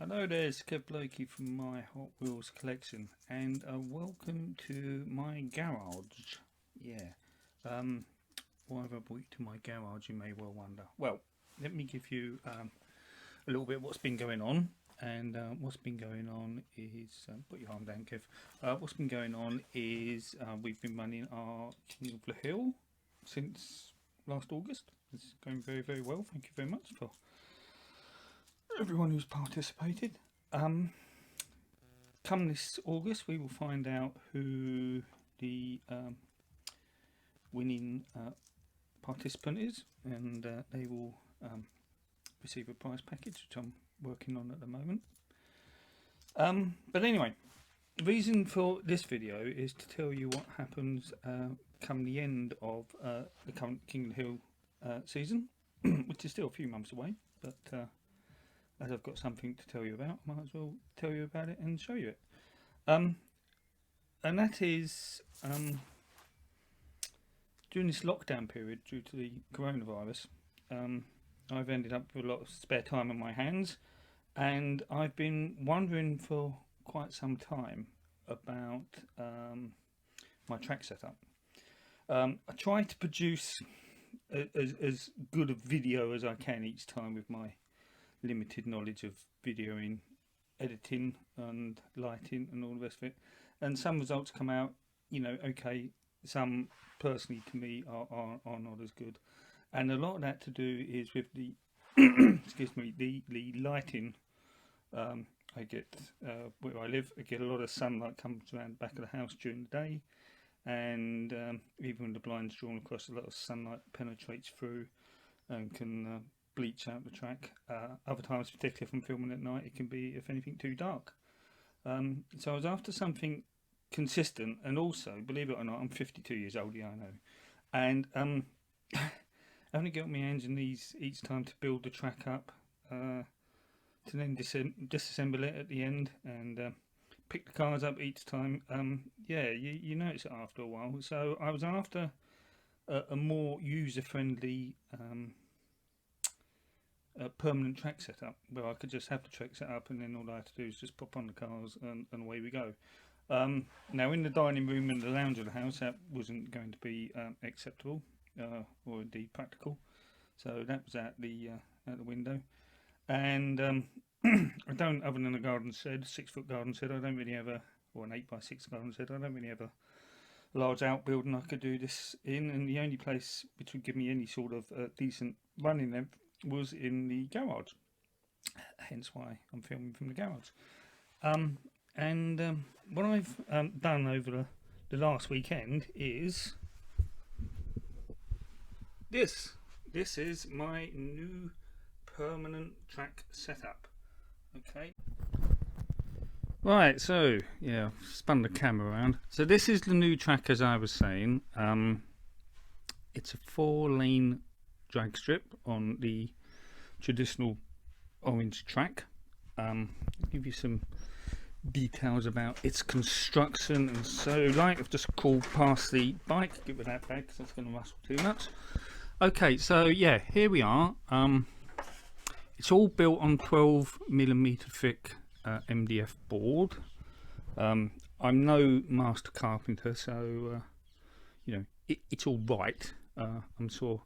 Hello there, it's Kev Blakey from my Hot Wheels collection, and welcome to my garage. Yeah, why have I brought you to my garage, you may well wonder. Well, let me give you a little bit of what's been going on. And what's been going on is, put your arm down, Kev. What's been going on is we've been running our King of the Hill since last August. It's going very, very well. Thank you very much for everyone who's participated. Come this August, we will find out who the winning participant is, and they will receive a prize package, which I'm working on at the moment. But anyway, the reason for this video is to tell you what happens come the end of the current King of the Hill season, which is still a few months away, but as I've got something to tell you about, I might as well tell you about it and show you it. And that is during this lockdown period due to the coronavirus, I've ended up with a lot of spare time on my hands, and I've been wondering for quite some time about my track setup. I try to produce as good a video as I can each time with my limited knowledge of videoing, editing and lighting and all the rest of it, and some results come out, you know, okay, some personally to me are not as good, and a lot of that to do is with the excuse me, the lighting. I get where I live, I get a lot of sunlight comes around the back of the house during the day, and even when the blind's drawn across, a lot of sunlight penetrates through and can bleach out the track. Other times, particularly if I'm filming at night, it can be, if anything, too dark. So I was after something consistent, and also, believe it or not, I'm 52 years old, yeah I know, and having to get on my hands and knees each time to build the track up, to then disassemble it at the end, and pick the cars up each time. Yeah, you notice it after a while. So I was after a more user-friendly permanent track setup, where I could just have the track set up, and then all I had to do is just pop on the cars and away we go. Now, in the dining room and the lounge of the house, that wasn't going to be acceptable or indeed practical, so that was out the window. And I don't, other than a garden shed, 6-foot garden shed, I don't really have or an 8x6 garden shed, I don't really have a large outbuilding I could do this in, and the only place which would give me any sort of decent running length was in the garage, hence why I'm filming from the garage. What I've done over the last weekend is this is my new permanent track setup. Okay, right, so yeah, I've spun the camera around. So this is the new track, as I was saying. It's a 4-lane drag strip on the traditional orange track. I'll give you some details about its construction and so like. I've just crawled past the bike, get rid of that bag because that's going to rustle too much. Okay, so yeah, here we are. It's all built on 12mm thick MDF board. I'm no master carpenter, so you know, it's all right. I'm sure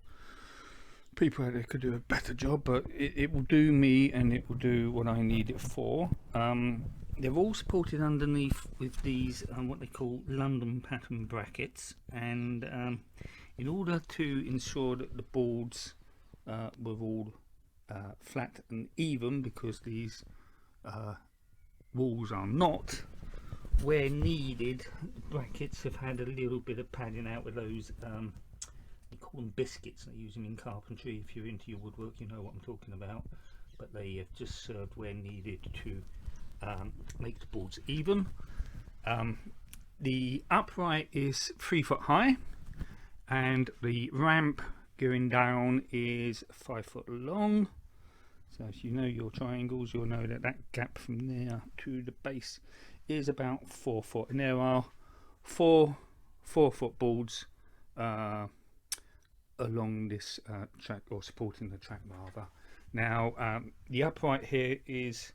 people out there could do a better job, but it will do me, and it will do what I need it for. They're all supported underneath with these what they call London pattern brackets, and in order to ensure that the boards were all flat and even, because these walls are not, where needed, brackets have had a little bit of padding out with those they call them biscuits. They use them in carpentry. If you're into your woodwork, you know what I'm talking about. But they have just served where needed to make the boards even. The upright is 3 foot high, and the ramp going down is 5 foot long. So if you know your triangles, you'll know that that gap from there to the base is about 4 foot, and there are four 4-foot boards along this track, or supporting the track rather. Now the upright here is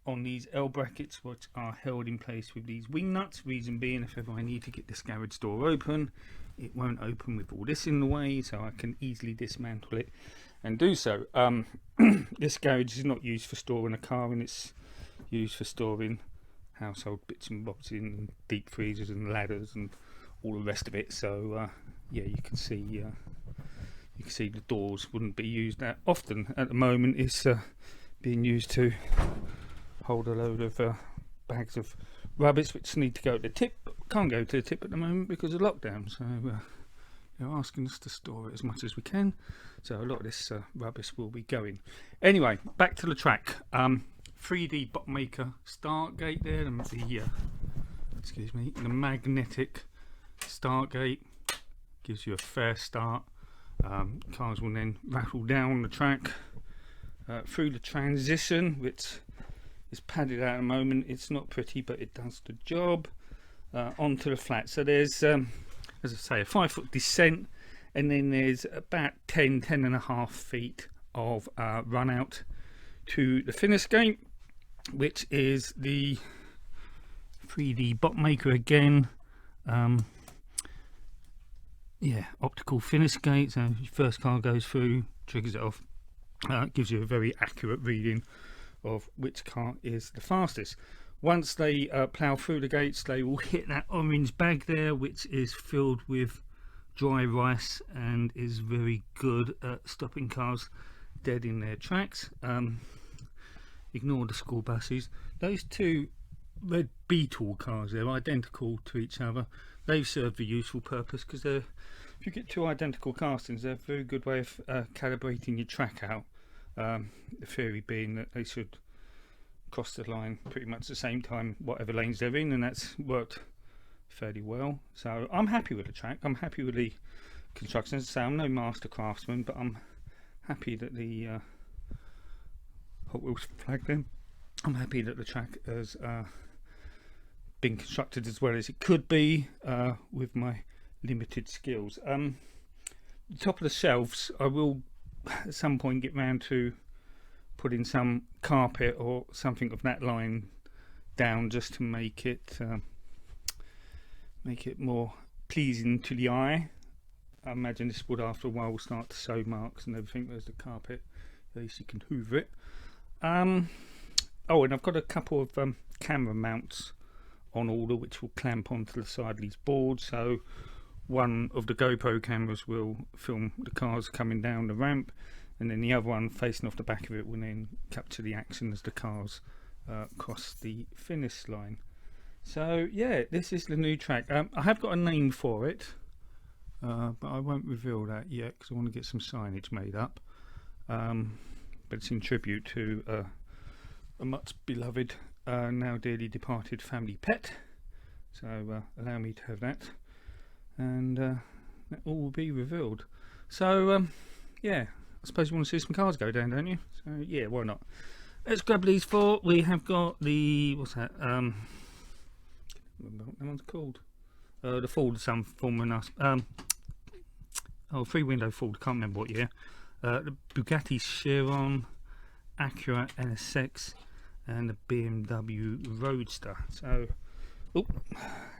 on these L brackets, which are held in place with these wing nuts. Reason being, if ever I need to get this garage door open, it won't open with all this in the way, so I can easily dismantle it and do so. This garage is not used for storing a car, and it's used for storing household bits and bobs in deep freezers and ladders and all the rest of it. So yeah, you can see the doors wouldn't be used that often at the moment. It's being used to hold a load of bags of rubbish which need to go to the tip, but can't go to the tip at the moment because of lockdown. So they're asking us to store it as much as we can, so a lot of this rubbish will be going. Anyway, back to the track. 3D bot maker start gate there, and the magnetic start gate gives you a fair start. Cars will then rattle down the track through the transition, which is padded out at the moment. It's not pretty, but it does the job. Onto the flat. So there's as I say, a 5-foot descent, and then there's about 10.5 feet of run out to the finish gate, which is the 3D bot maker again. Yeah, optical finish gate. So your first car goes through, triggers it off, gives you a very accurate reading of which car is the fastest. Once they plough through the gates, they will hit that orange bag there, which is filled with dry rice and is very good at stopping cars dead in their tracks. Ignore the school buses. Those two red Beetle cars, they're identical to each other. They've served a useful purpose, because if you get two identical castings, they're a very good way of calibrating your track out. The theory being that they should cross the line pretty much the same time whatever lanes they're in, and that's worked fairly well. So I'm happy with the track, I'm happy with the construction. As I say, I'm no master craftsman, but I'm happy that the Hot Wheels flagged in. I'm happy that the track has been constructed as well as it could be with my limited skills. The top of the shelves, I will at some point get round to putting some carpet or something of that line down, just to make it more pleasing to the eye. I imagine this would, after a while, will start to show marks and everything. There's the carpet, at least you can hoover it. Oh, and I've got a couple of camera mounts on order, which will clamp onto the side of these boards. So one of the GoPro cameras will film the cars coming down the ramp, and then the other one facing off the back of it will then capture the action as the cars cross the finish line. So yeah, this is the new track. I have got a name for it, but I won't reveal that yet because I want to get some signage made up. But it's in tribute to a much beloved, now dearly departed family pet. So allow me to have that, and that all will be revealed. So yeah, I suppose you want to see some cars go down, don't you? So yeah, why not? Let's grab these four. We have got the, what's that? I remember what that one's called. The Ford, some form of us. Oh, three-window Ford. Can't remember what year. The Bugatti Chiron, Acura NSX, and the BMW Roadster. So,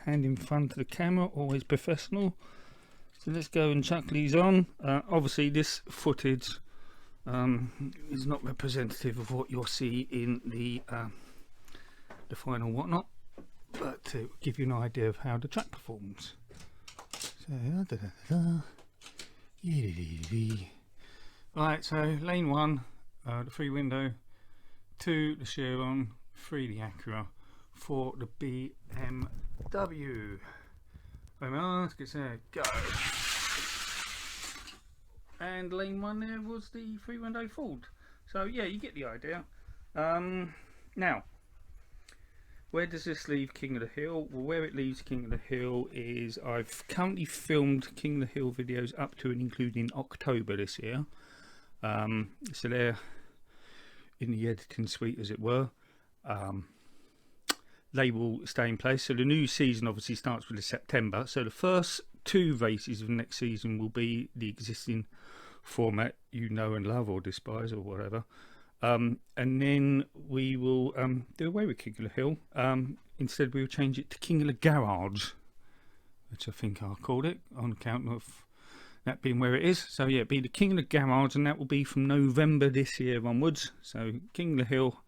hand in front of the camera, always professional. So let's go and chuck these on. Obviously this footage is not representative of what you'll see in the final whatnot, but to give you an idea of how the track performs. So, right, so lane 1, the 3-window, 2 the Chiron, 3 the Acura, 4 the BMW. Let's get set, go. And lane 1 there was the 3-window Ford. So yeah, you get the idea. Now, where does this leave King of the Hill? Well, where it leaves King of the Hill is I've currently filmed King of the Hill videos up to and including October this year. So they're in the editing suite, as it were. They will stay in place. So the new season obviously starts with September. So the first 2 races of next season will be the existing format you know and love, or despise, or whatever. and then we will do away with King of the Hill. Instead, we will change it to King of the Garage, which I think I'll call it on account of that being where it is. So yeah, it'll be the King of the Garage, and that will be from November this year onwards. So King of the Hill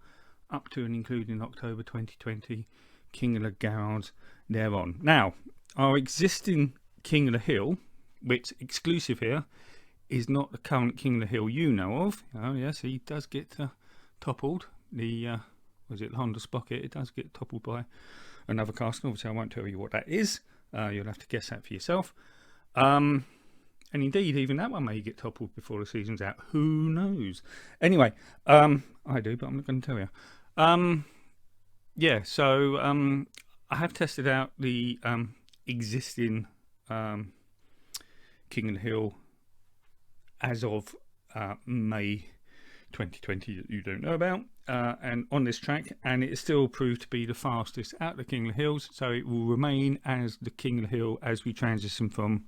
up to and including October 2020, King of the Garage thereon. Now, our existing King of the Hill, which exclusive here, is not the current King of the Hill you know of. Oh yes, he does get toppled. The was it the Honda Sprocket? It does get toppled by another caster. Obviously, I won't tell you what that is. You'll have to guess that for yourself. And indeed, even that one may get toppled before the season's out. Who knows? Anyway, I do, but I'm not going to tell you. Yeah, so I have tested out the existing King of the Hill as of May 2020 that you don't know about, and on this track, and it is still proved to be the fastest out of the King of the Hills, so it will remain as the King of the Hill as we transition from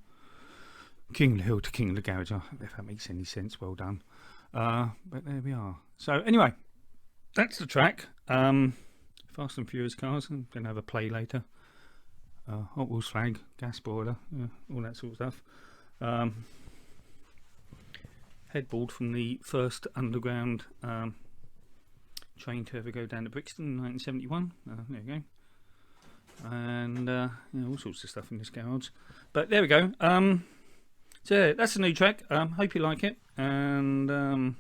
King of the Hill to King of the Garage. If that makes any sense, well done. But there we are. So anyway, that's the track. Fast and Furious cars. I'm going to have a play later. Hot Wheels flag, gas boiler, all that sort of stuff. Headboard from the first underground train to ever go down to Brixton in 1971. There you go. And all sorts of stuff in this garage. But there we go. So yeah, that's a new track. Hope you like it. And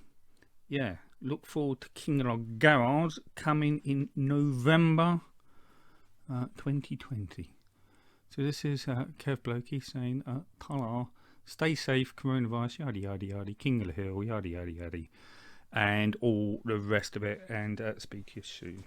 yeah, look forward to King of the Garage coming in November 2020. So this is Kev Blokey saying, "Tala, stay safe, coronavirus, yada yada yada, King of the Hill, yada yada yada," and all the rest of it. And speak to you soon.